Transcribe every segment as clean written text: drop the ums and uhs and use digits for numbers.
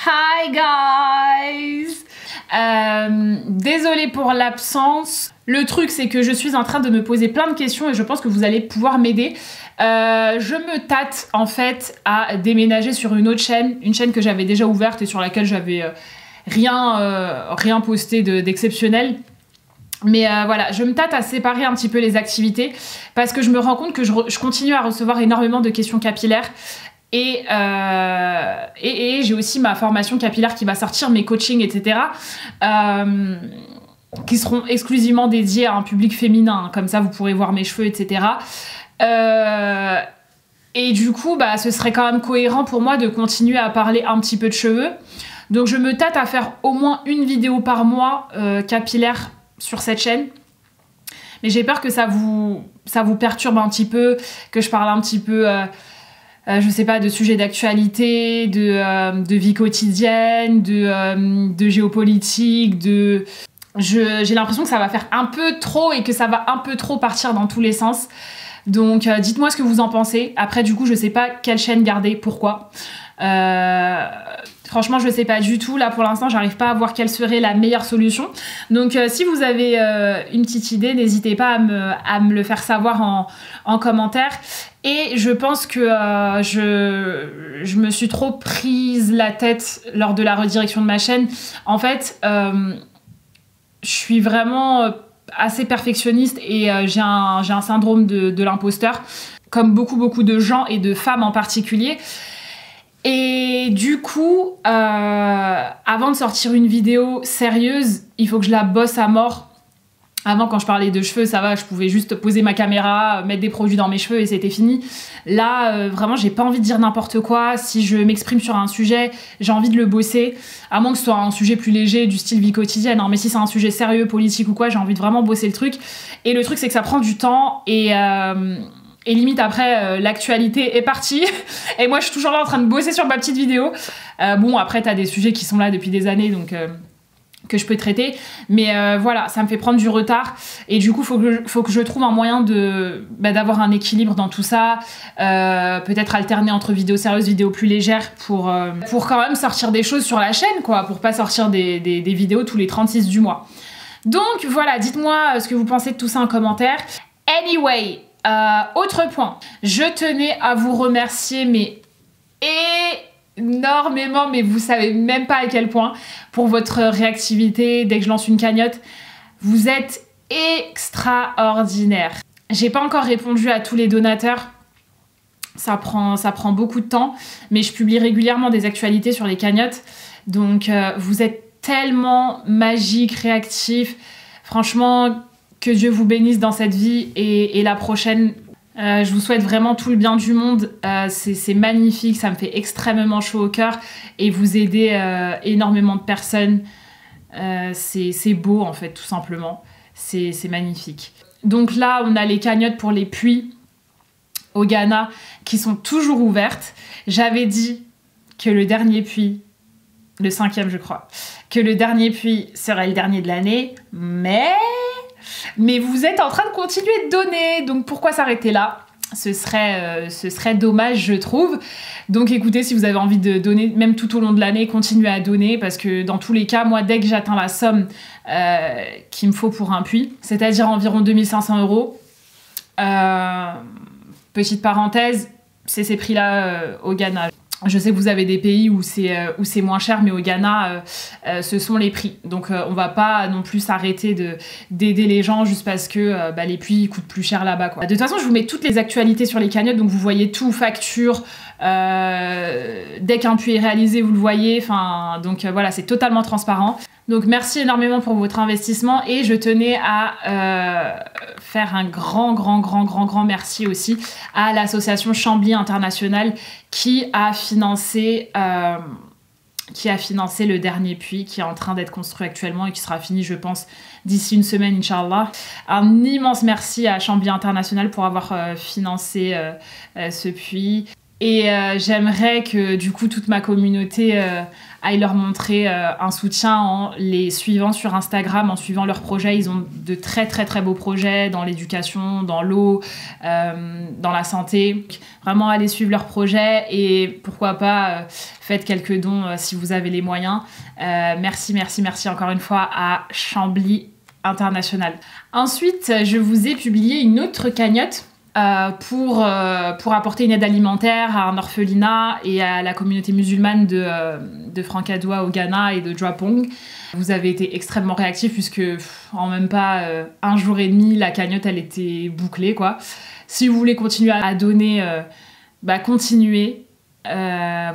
Hi guys! Désolée pour l'absence. Le truc c'est que je suis en train de me poser plein de questions et je pense que vous allez pouvoir m'aider. Je me tâte en fait à déménager sur une autre chaîne, une chaîne que j'avais déjà ouverte et sur laquelle j'avais rien posté d'exceptionnel. Mais voilà, je me tâte à séparer un petit peu les activités parce que je me rends compte que je continue à recevoir énormément de questions capillaires. Et j'ai aussi ma formation capillaire qui va sortir, mes coachings, etc. Qui seront exclusivement dédiés à un public féminin. Comme ça, vous pourrez voir mes cheveux, etc. Et du coup, bah, ce serait quand même cohérent pour moi de continuer à parler un petit peu de cheveux. Donc, je me tâte à faire au moins une vidéo par mois capillaire sur cette chaîne. Mais j'ai peur que ça vous perturbe un petit peu, que je parle un petit peu... je sais pas, de sujets d'actualité, de vie quotidienne, de géopolitique, j'ai l'impression que ça va faire un peu trop et que ça va un peu trop partir dans tous les sens. Donc dites-moi ce que vous en pensez. Après du coup je sais pas quelle chaîne garder, pourquoi. Franchement je sais pas du tout. Là pour l'instant j'arrive pas à voir quelle serait la meilleure solution. Donc si vous avez une petite idée, n'hésitez pas à me le faire savoir en commentaire. Et je pense que je me suis trop prise la tête lors de la redirection de ma chaîne. En fait, je suis vraiment assez perfectionniste et j'ai un syndrome de l'imposteur, comme beaucoup de gens et de femmes en particulier. Et du coup, avant de sortir une vidéo sérieuse, il faut que je la bosse à mort. Avant, quand je parlais de cheveux, ça va, je pouvais juste poser ma caméra, mettre des produits dans mes cheveux et c'était fini. Là, vraiment, j'ai pas envie de dire n'importe quoi. Si je m'exprime sur un sujet, j'ai envie de le bosser. À moins que ce soit un sujet plus léger, du style vie quotidienne. Hein. Mais si c'est un sujet sérieux, politique ou quoi, j'ai envie de vraiment bosser le truc. Et le truc, c'est que ça prend du temps et limite après l'actualité est partie et moi je suis toujours là en train de bosser sur ma petite vidéo. Bon après t'as des sujets qui sont là depuis des années donc que je peux traiter, mais voilà, ça me fait prendre du retard et du coup faut que je trouve un moyen d'avoir un équilibre dans tout ça, peut-être alterner entre vidéos sérieuses, vidéos plus légères pour quand même sortir des choses sur la chaîne quoi, pour pas sortir des vidéos tous les 36 du mois. Donc voilà, dites-moi ce que vous pensez de tout ça en commentaire. Anyway, autre point, je tenais à vous remercier mais énormément, mais vous savez même pas à quel point, pour votre réactivité dès que je lance une cagnotte. Vous êtes extraordinaire. J'ai pas encore répondu à tous les donateurs, ça prend beaucoup de temps, mais je publie régulièrement des actualités sur les cagnottes, donc vous êtes tellement magique, réactif, franchement que Dieu vous bénisse dans cette vie et la prochaine. Je vous souhaite vraiment tout le bien du monde, c'est magnifique, ça me fait extrêmement chaud au cœur et vous aidez énormément de personnes, c'est beau en fait tout simplement, c'est magnifique. Donc là on a les cagnottes pour les puits au Ghana qui sont toujours ouvertes. J'avais dit que le dernier puits, le 5e je crois, que le dernier puits serait le dernier de l'année, mais vous êtes en train de continuer de donner, donc pourquoi s'arrêter là? Ce serait dommage, je trouve. Donc écoutez, si vous avez envie de donner, même tout au long de l'année, continuez à donner, parce que dans tous les cas, moi, dès que j'atteins la somme qu'il me faut pour un puits, c'est-à-dire environ 2500 €, petite parenthèse, c'est ces prix-là au Ghana. Je sais que vous avez des pays où c'est moins cher, mais au Ghana, ce sont les prix. Donc on va pas non plus s'arrêter d'aider les gens juste parce que les puits coûtent plus cher là-bas. De toute façon, je vous mets toutes les actualités sur les cagnottes, donc vous voyez tout, facture, dès qu'un puits est réalisé, vous le voyez. Donc voilà, c'est totalement transparent. Donc merci énormément pour votre investissement et je tenais à faire un grand merci aussi à l'association Chambly International qui a financé le dernier puits qui est en train d'être construit actuellement et qui sera fini je pense d'ici une semaine Inch'Allah. Un immense merci à Chambly International pour avoir financé ce puits. Et j'aimerais que du coup toute ma communauté aille leur montrer un soutien en les suivant sur Instagram, en suivant leurs projets. Ils ont de très très très beaux projets dans l'éducation, dans l'eau, dans la santé. Vraiment allez suivre leurs projets et pourquoi pas faites quelques dons si vous avez les moyens. Merci encore une fois à Chambly International. Ensuite, je vous ai publié une autre cagnotte pour apporter une aide alimentaire à un orphelinat et à la communauté musulmane de Francadua au Ghana et de Djapong. Vous avez été extrêmement réactifs puisque en même pas un jour et demi, la cagnotte elle était bouclée quoi. Si vous voulez continuer à donner, continuez.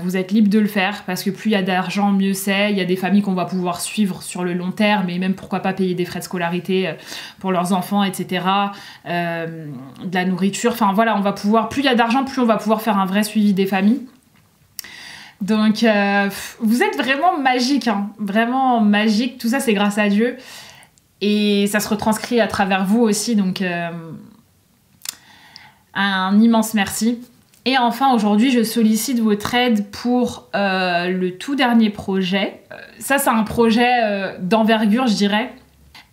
Vous êtes libre de le faire parce que plus il y a d'argent, mieux c'est. Il y a des familles qu'on va pouvoir suivre sur le long terme et même pourquoi pas payer des frais de scolarité pour leurs enfants, etc. De la nourriture. Enfin voilà, on va pouvoir. Plus il y a d'argent, plus on va pouvoir faire un vrai suivi des familles. Donc vous êtes vraiment magique, hein, vraiment magique. Tout ça c'est grâce à Dieu et ça se retranscrit à travers vous aussi. Donc un immense merci. Et enfin, aujourd'hui, je sollicite votre aide pour le tout dernier projet. Ça, c'est un projet d'envergure, je dirais,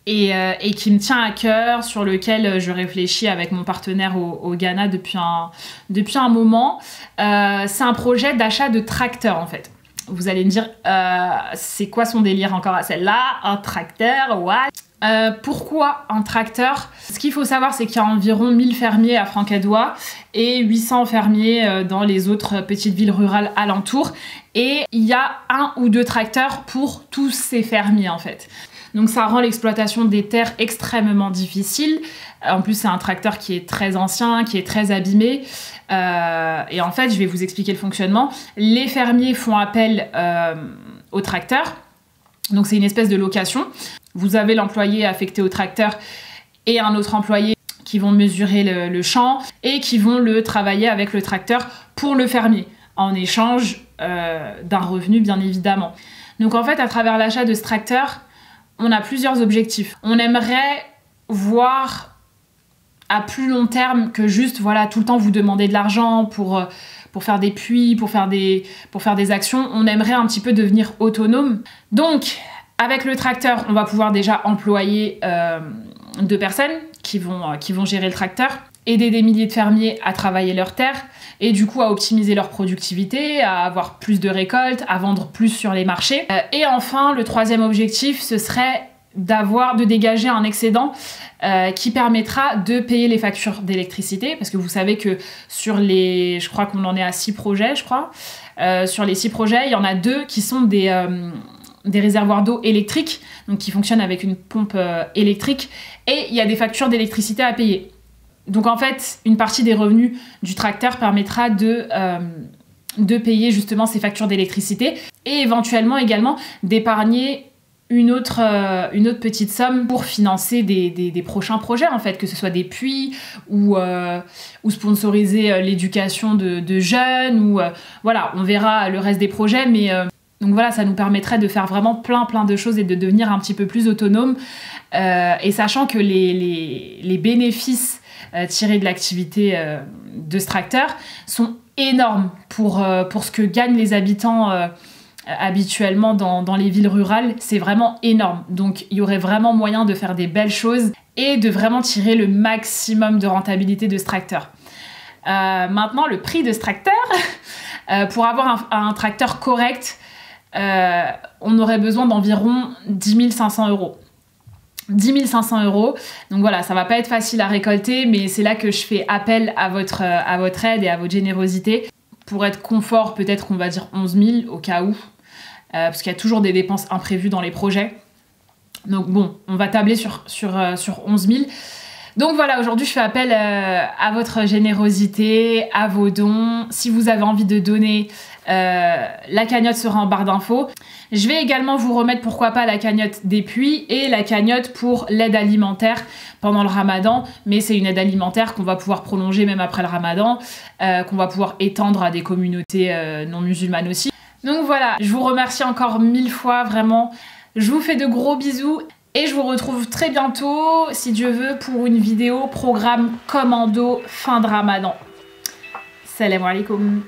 et qui me tient à cœur, sur lequel je réfléchis avec mon partenaire au Ghana depuis un moment. C'est un projet d'achat de tracteur, en fait. Vous allez me dire, c'est quoi son délire encore à celle-là? Un tracteur, what? Pourquoi un tracteur? Ce qu'il faut savoir, c'est qu'il y a environ 1000 fermiers à Francadua et 800 fermiers dans les autres petites villes rurales alentours. Et il y a 1 ou 2 tracteurs pour tous ces fermiers, en fait. Donc ça rend l'exploitation des terres extrêmement difficile. En plus, c'est un tracteur qui est très ancien, qui est très abîmé. Et en fait, je vais vous expliquer le fonctionnement. Les fermiers font appel au tracteur. Donc c'est une espèce de location. Vous avez l'employé affecté au tracteur et un autre employé qui vont mesurer le champ et qui vont le travailler avec le tracteur pour le fermier, en échange d'un revenu bien évidemment. Donc en fait, à travers l'achat de ce tracteur, on a plusieurs objectifs. On aimerait voir à plus long terme que juste voilà, tout le temps vous demander de l'argent pour faire des puits, pour faire des actions. On aimerait un petit peu devenir autonome. Donc, avec le tracteur, on va pouvoir déjà employer 2 personnes qui vont gérer le tracteur, aider des milliers de fermiers à travailler leurs terres et du coup à optimiser leur productivité, à avoir plus de récoltes, à vendre plus sur les marchés. Et enfin, le 3e objectif, ce serait de dégager un excédent qui permettra de payer les factures d'électricité, parce que vous savez que je crois qu'on en est à 6 projets, je crois. Sur les 6 projets, il y en a 2 qui sont des réservoirs d'eau électriques, donc qui fonctionnent avec une pompe électrique, et il y a des factures d'électricité à payer. Donc en fait, une partie des revenus du tracteur permettra de payer justement ces factures d'électricité, et éventuellement également d'épargner une autre petite somme pour financer des prochains projets, en fait, que ce soit des puits ou sponsoriser l'éducation de jeunes, ou voilà, on verra le reste des projets, mais donc voilà, ça nous permettrait de faire vraiment plein de choses et de devenir un petit peu plus autonome, et sachant que les bénéfices tirés de l'activité de ce tracteur sont énormes pour ce que gagnent les habitants habituellement dans les villes rurales. C'est vraiment énorme. Donc il y aurait vraiment moyen de faire des belles choses et de vraiment tirer le maximum de rentabilité de ce tracteur. Maintenant, le prix de ce tracteur, pour avoir un tracteur correct, on aurait besoin d'environ 10 500 €. 10 500 €. Donc voilà, ça va pas être facile à récolter, mais c'est là que je fais appel à votre aide et à votre générosité. Pour être confort, peut-être qu'on va dire 11 000 au cas où, parce qu'il y a toujours des dépenses imprévues dans les projets. Donc bon, on va tabler sur 11 000. Donc voilà, aujourd'hui je fais appel à votre générosité, à vos dons. Si vous avez envie de donner, la cagnotte sera en barre d'infos. Je vais également vous remettre, pourquoi pas, la cagnotte des puits et la cagnotte pour l'aide alimentaire pendant le Ramadan. Mais c'est une aide alimentaire qu'on va pouvoir prolonger même après le Ramadan, qu'on va pouvoir étendre à des communautés non musulmanes aussi. Donc voilà, je vous remercie encore 1000 fois, vraiment. Je vous fais de gros bisous. Et je vous retrouve très bientôt, si Dieu veut, pour une vidéo programme commando fin de Ramadan. Salam alaikum.